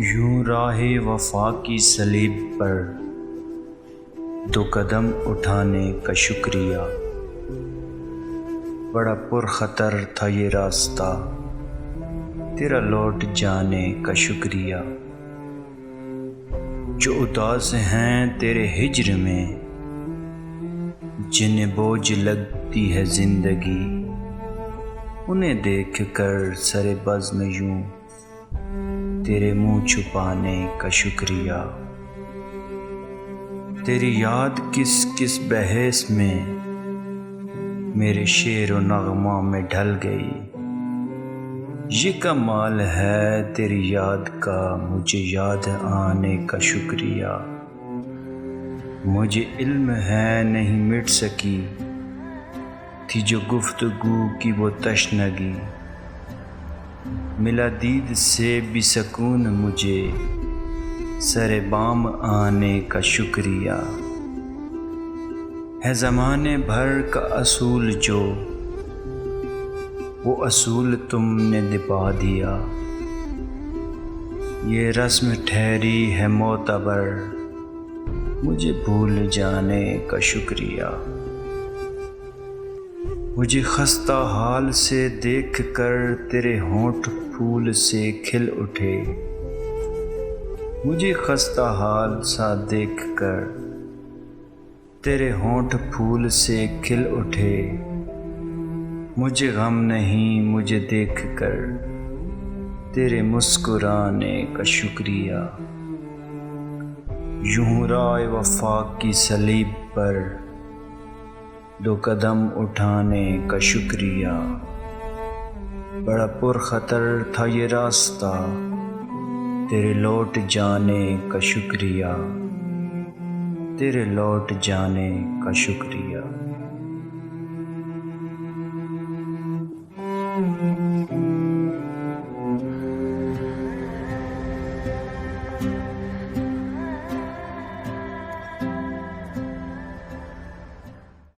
यूं राहे वफा की सलीब पर दो कदम उठाने का शुक्रिया। बड़ा पुरखतर था ये रास्ता, तेरा लौट जाने का शुक्रिया। जो उदास हैं तेरे हिज्र में, जिन्हें बोझ लगती है जिंदगी, उन्हें देख कर सरे बज़्म यूं तेरे मुंह छुपाने का शुक्रिया। तेरी याद किस किस बहस में मेरे शेर व नग़मा में ढल गई। ये कमाल है तेरी याद का, मुझे याद आने का शुक्रिया। मुझे इल्म है नहीं मिट सकी थी जो गुफ्तगू की वो तशनगी। मिला दीद से भी सकून मुझे, सरे बाम आने का शुक्रिया। है ज़माने भर का असूल जो, वो असूल तुमने निभा दिया। ये रस्म ठहरी है मोतबर, मुझे भूल जाने का शुक्रिया। मुझे खस्ता हाल से देख कर तेरे होंठ फूल से खिल उठे। मुझे खस्ता हाल सा देख कर तेरे होंठ फूल से खिल उठे। मुझे गम नहीं मुझे देख कर तेरे मुस्कुराने का शुक्रिया। यूं राह वफा की सलीब पर दो कदम उठाने का शुक्रिया। बड़ा पुरखतर था ये रास्ता, तेरे लौट जाने का शुक्रिया। तेरे लौट जाने का शुक्रिया।